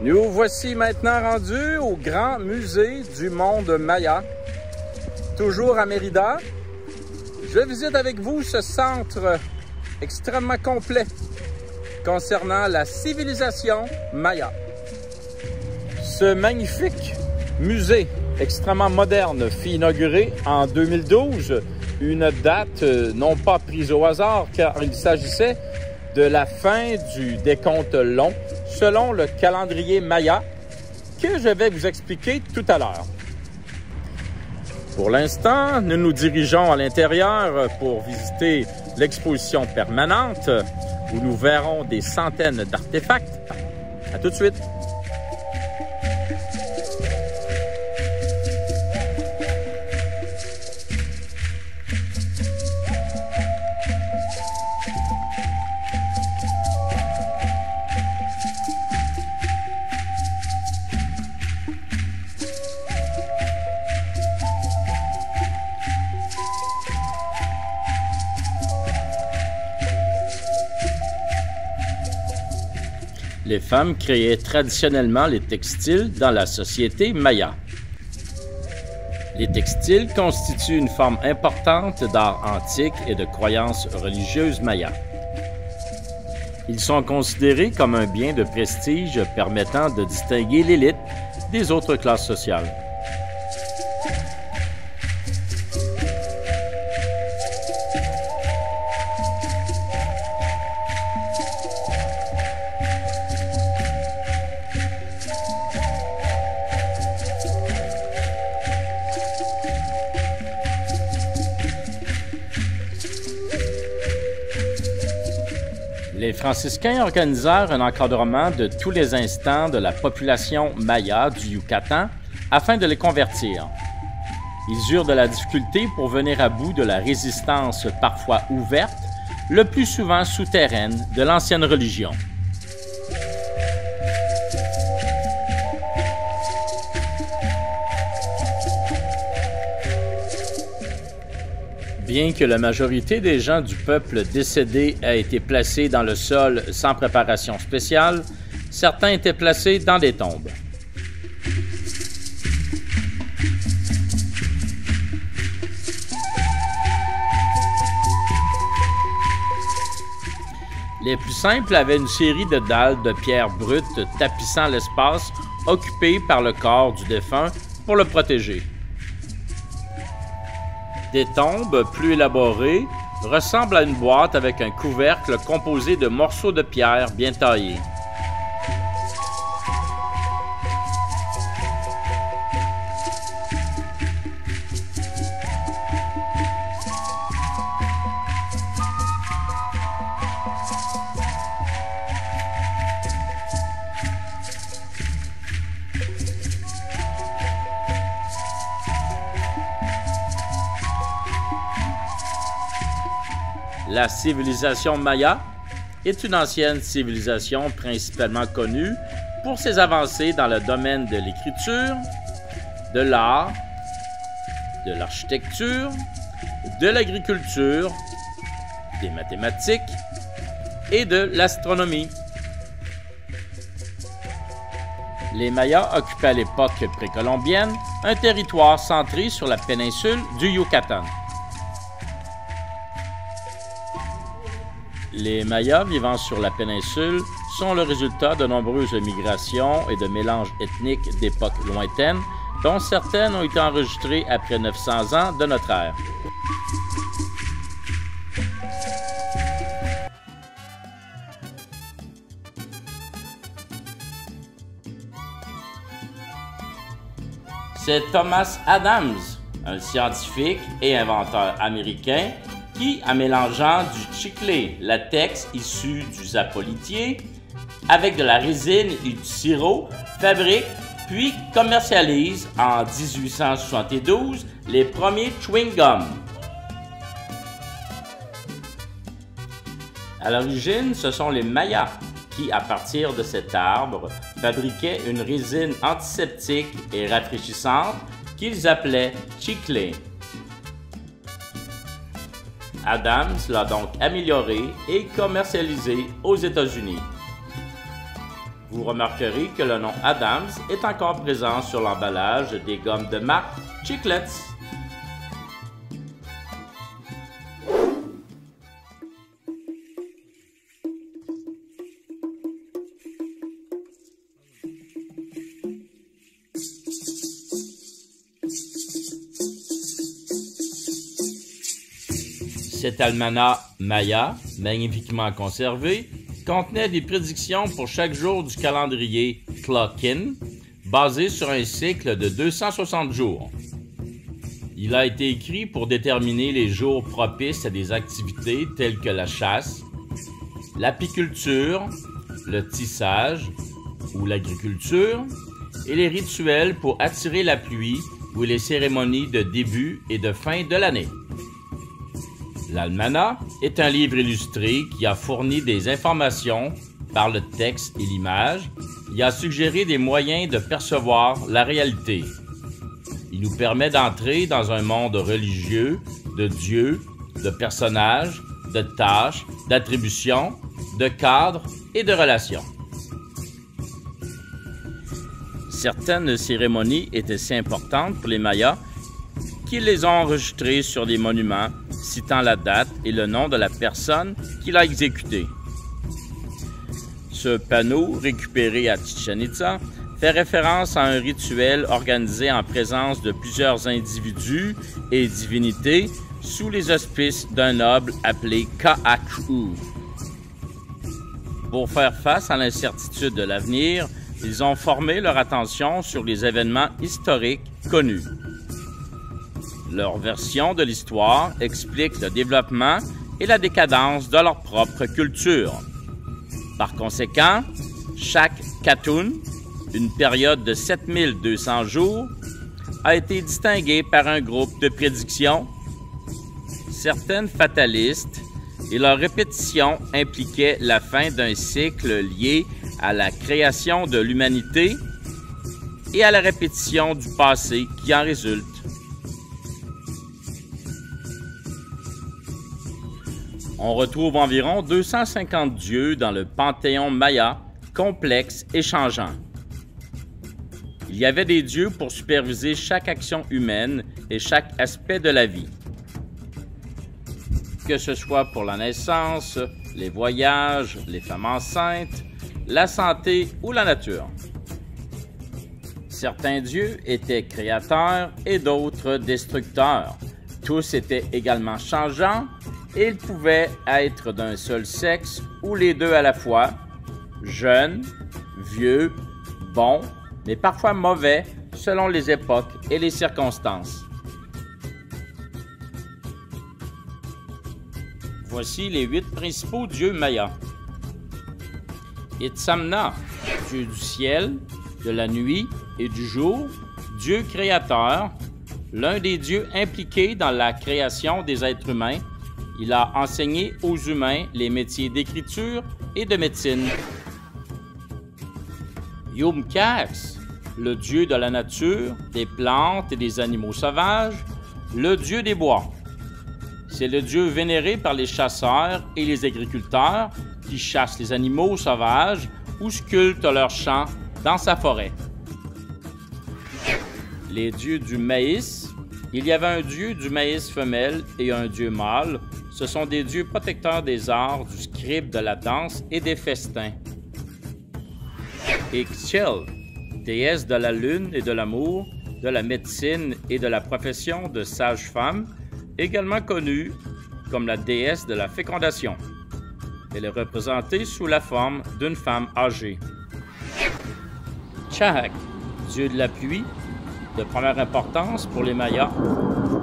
Nous voici maintenant rendus au Grand Musée du Monde Maya, toujours à Mérida. Je visite avec vous ce centre extrêmement complet concernant la civilisation Maya. Ce magnifique musée extrêmement moderne fut inauguré en 2012, une date non pas prise au hasard car il s'agissait de la fin du décompte long selon le calendrier Maya que je vais vous expliquer tout à l'heure. Pour l'instant, nous nous dirigeons à l'intérieur pour visiter l'exposition permanente où nous verrons des centaines d'artefacts. À tout de suite! Les femmes créaient traditionnellement les textiles dans la société Maya. Les textiles constituent une forme importante d'art antique et de croyances religieuses Maya. Ils sont considérés comme un bien de prestige permettant de distinguer l'élite des autres classes sociales. Les franciscains organisèrent un encadrement de tous les instants de la population maya du Yucatan afin de les convertir. Ils eurent de la difficulté pour venir à bout de la résistance parfois ouverte, le plus souvent souterraine, de l'ancienne religion. Bien que la majorité des gens du peuple décédé ait été placés dans le sol sans préparation spéciale, certains étaient placés dans des tombes. Les plus simples avaient une série de dalles de pierre brute tapissant l'espace occupé par le corps du défunt pour le protéger. Des tombes plus élaborées ressemblent à une boîte avec un couvercle composé de morceaux de pierre bien taillés. La civilisation Maya est une ancienne civilisation principalement connue pour ses avancées dans le domaine de l'écriture, de l'art, de l'architecture, de l'agriculture, des mathématiques et de l'astronomie. Les Mayas occupaient à l'époque précolombienne un territoire centré sur la péninsule du Yucatan. Les Mayas vivant sur la péninsule sont le résultat de nombreuses migrations et de mélanges ethniques d'époques lointaines, dont certaines ont été enregistrées après 900 ans de notre ère. C'est Thomas Adams, un scientifique et inventeur américain, qui, en mélangeant du chicle latex issu du zapolitier avec de la résine et du sirop, fabrique puis commercialise en 1872 les premiers chewing-gums. À l'origine, ce sont les Mayas qui, à partir de cet arbre, fabriquaient une résine antiseptique et rafraîchissante qu'ils appelaient chicle. Adams l'a donc amélioré et commercialisé aux États-Unis. Vous remarquerez que le nom Adams est encore présent sur l'emballage des gommes de marque Chiclets. Cet almanach Maya, magnifiquement conservé, contenait des prédictions pour chaque jour du calendrier Tla'akin, basé sur un cycle de 260 jours. Il a été écrit pour déterminer les jours propices à des activités telles que la chasse, l'apiculture, le tissage ou l'agriculture, et les rituels pour attirer la pluie ou les cérémonies de début et de fin de l'année. L'almanach est un livre illustré qui a fourni des informations par le texte et l'image. Il a suggéré des moyens de percevoir la réalité. Il nous permet d'entrer dans un monde religieux, de dieux, de personnages, de tâches, d'attributions, de cadres et de relations. Certaines cérémonies étaient si importantes pour les Mayas qu'ils les ont enregistrées sur des monuments citant la date et le nom de la personne qui l'a exécuté. Ce panneau, récupéré à Chichén Itzá, fait référence à un rituel organisé en présence de plusieurs individus et divinités sous les auspices d'un noble appelé Ka'aku. Pour faire face à l'incertitude de l'avenir, ils ont formé leur attention sur les événements historiques connus. Leur version de l'histoire explique le développement et la décadence de leur propre culture. Par conséquent, chaque Katun, une période de 7200 jours, a été distinguée par un groupe de prédictions, certaines fatalistes, et leur répétition impliquait la fin d'un cycle lié à la création de l'humanité et à la répétition du passé qui en résulte. On retrouve environ 250 dieux dans le panthéon maya, complexe et changeant. Il y avait des dieux pour superviser chaque action humaine et chaque aspect de la vie. Que ce soit pour la naissance, les voyages, les femmes enceintes, la santé ou la nature. Certains dieux étaient créateurs et d'autres destructeurs. Tous étaient également changeants et ils pouvaient être d'un seul sexe ou les deux à la fois, jeunes, vieux, bons, mais parfois mauvais selon les époques et les circonstances. Voici les 8 principaux dieux mayas. Itzamna, dieu du ciel, de la nuit et du jour, dieu créateur, l'un des dieux impliqués dans la création des êtres humains. Il a enseigné aux humains les métiers d'écriture et de médecine. Yom-Kax, le dieu de la nature, des plantes et des animaux sauvages, le dieu des bois. C'est le dieu vénéré par les chasseurs et les agriculteurs qui chassent les animaux sauvages ou sculptent leurs champs dans sa forêt. Les dieux du maïs. Il y avait un dieu du maïs femelle et un dieu mâle. Ce sont des dieux protecteurs des arts, du scribe, de la danse et des festins. Ixchel, déesse de la lune et de l'amour, de la médecine et de la profession de sage-femme, également connue comme la déesse de la fécondation. Elle est représentée sous la forme d'une femme âgée. Chak, dieu de la pluie, de première importance pour les Mayas.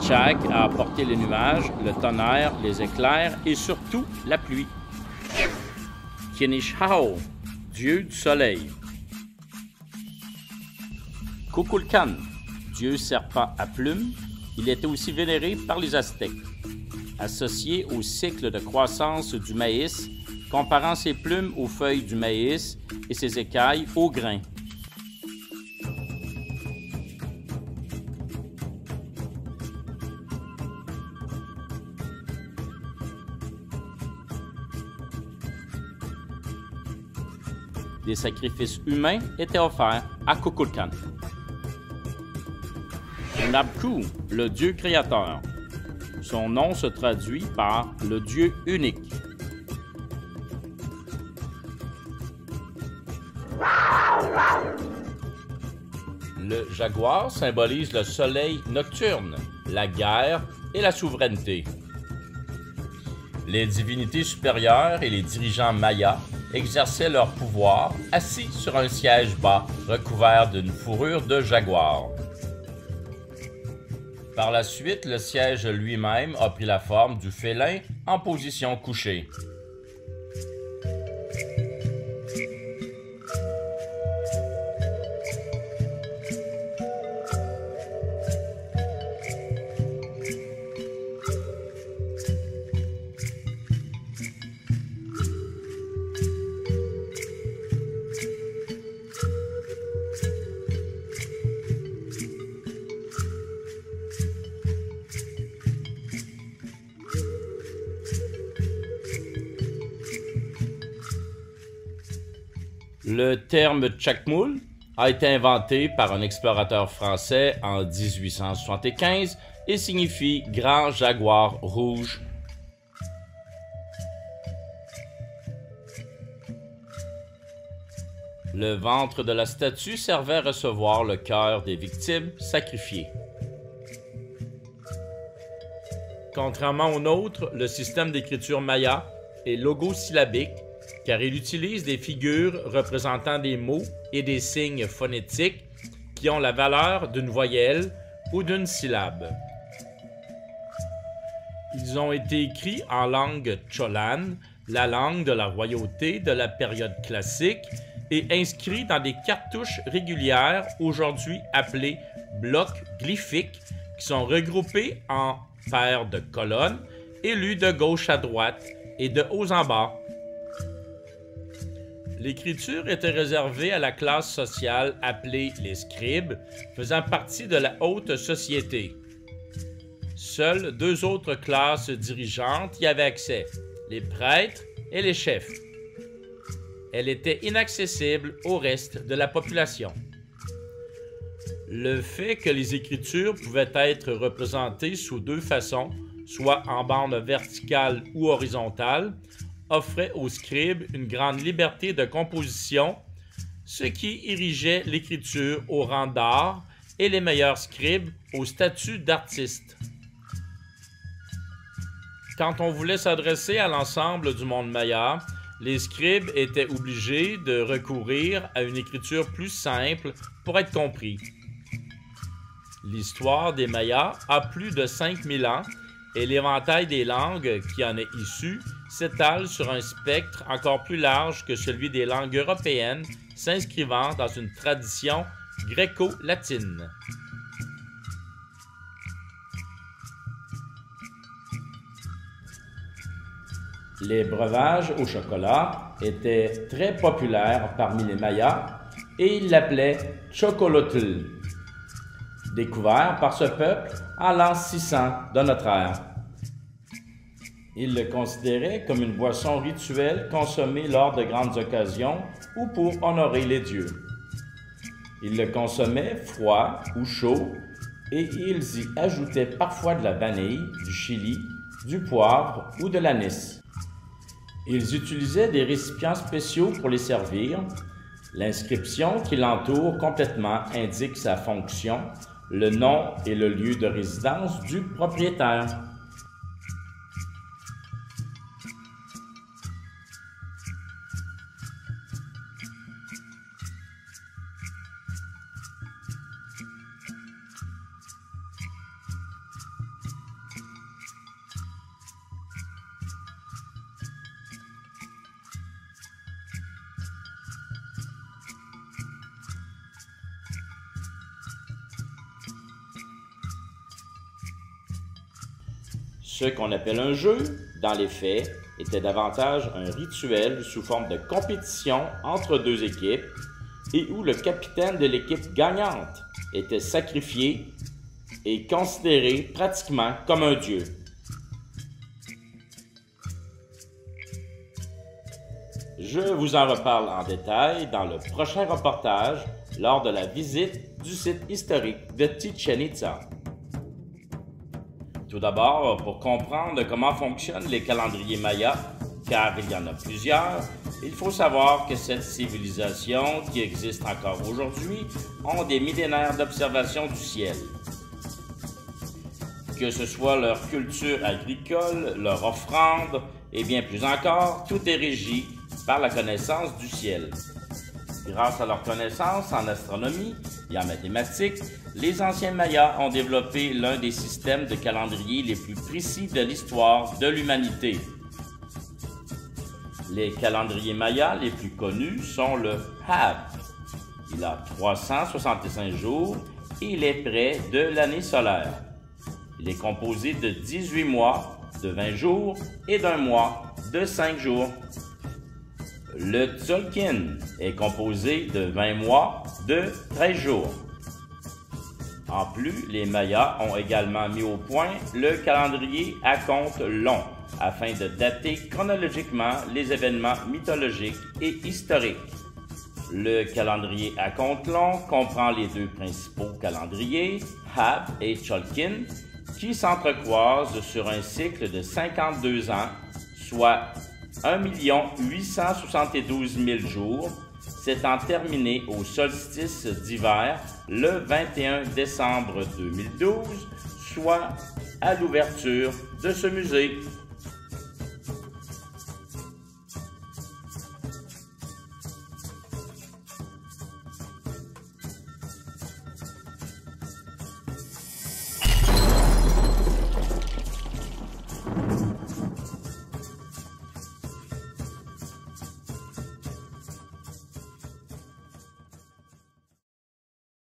Chak a apporté les nuages, le tonnerre, les éclairs et surtout la pluie. Kinishao, dieu du soleil. Kukulkan, dieu serpent à plumes, il était aussi vénéré par les Aztèques. Associé au cycle de croissance du maïs, comparant ses plumes aux feuilles du maïs et ses écailles aux grains. des sacrifices humains étaient offerts à Kukulkan. Nabku, le dieu créateur. Son nom se traduit par le dieu unique. Le jaguar symbolise le soleil nocturne, la guerre et la souveraineté. Les divinités supérieures et les dirigeants mayas exerçaient leur pouvoir assis sur un siège bas recouvert d'une fourrure de jaguar. Par la suite, le siège lui-même a pris la forme du félin en position couchée. Le terme Chakmoul a été inventé par un explorateur français en 1875 et signifie « grand jaguar rouge ». Le ventre de la statue servait à recevoir le cœur des victimes sacrifiées. Contrairement au nôtre, le système d'écriture maya est logosyllabique car il utilise des figures représentant des mots et des signes phonétiques qui ont la valeur d'une voyelle ou d'une syllabe. Ils ont été écrits en langue cholan, la langue de la royauté de la période classique, et inscrits dans des cartouches régulières, aujourd'hui appelées blocs glyphiques, qui sont regroupés en paires de colonnes et lus de gauche à droite et de haut en bas. L'écriture était réservée à la classe sociale appelée les scribes, faisant partie de la haute société. Seules deux autres classes dirigeantes y avaient accès, les prêtres et les chefs. Elle était inaccessible au reste de la population. Le fait que les écritures pouvaient être représentées sous deux façons, soit en bande verticale ou horizontale, offrait aux scribes une grande liberté de composition, ce qui érigeait l'écriture au rang d'art et les meilleurs scribes au statut d'artiste. Quand on voulait s'adresser à l'ensemble du monde maya, les scribes étaient obligés de recourir à une écriture plus simple pour être compris. L'histoire des Mayas a plus de 5000 ans et l'éventail des langues qui en est issu s'étale sur un spectre encore plus large que celui des langues européennes, s'inscrivant dans une tradition gréco-latine. Les breuvages au chocolat étaient très populaires parmi les Mayas et ils l'appelaient chocolotl, découvert par ce peuple en l'an 600 de notre ère. Ils le considéraient comme une boisson rituelle consommée lors de grandes occasions ou pour honorer les dieux. Ils le consommaient froid ou chaud et ils y ajoutaient parfois de la vanille, du chili, du poivre ou de l'anis. Ils utilisaient des récipients spéciaux pour les servir. L'inscription qui l'entoure complètement indique sa fonction, le nom et le lieu de résidence du propriétaire. Ce qu'on appelle un jeu, dans les faits, était davantage un rituel sous forme de compétition entre deux équipes et où le capitaine de l'équipe gagnante était sacrifié et considéré pratiquement comme un dieu. Je vous en reparle en détail dans le prochain reportage lors de la visite du site historique de Chichén Itzá. Tout d'abord, pour comprendre comment fonctionnent les calendriers mayas, car il y en a plusieurs, il faut savoir que cette civilisation, qui existe encore aujourd'hui, ont des millénaires d'observation du ciel. Que ce soit leur culture agricole, leur offrande, et bien plus encore, tout est régi par la connaissance du ciel. Grâce à leur connaissance en astronomie et en mathématiques, les anciens Mayas ont développé l'un des systèmes de calendrier les plus précis de l'histoire de l'humanité. Les calendriers mayas les plus connus sont le HAB. Il a 365 jours et il est près de l'année solaire. Il est composé de 18 mois, de 20 jours et d'un mois, de 5 jours. Le Tzolk'in est composé de 20 mois, de 13 jours. En plus, les Mayas ont également mis au point le calendrier à compte long, afin de dater chronologiquement les événements mythologiques et historiques. Le calendrier à compte long comprend les deux principaux calendriers, HAB et Tzolk'in, qui s'entrecroisent sur un cycle de 52 ans, soit 1 872 000 jours, s'étant terminé au solstice d'hiver le 21 décembre 2012, soit à l'ouverture de ce musée.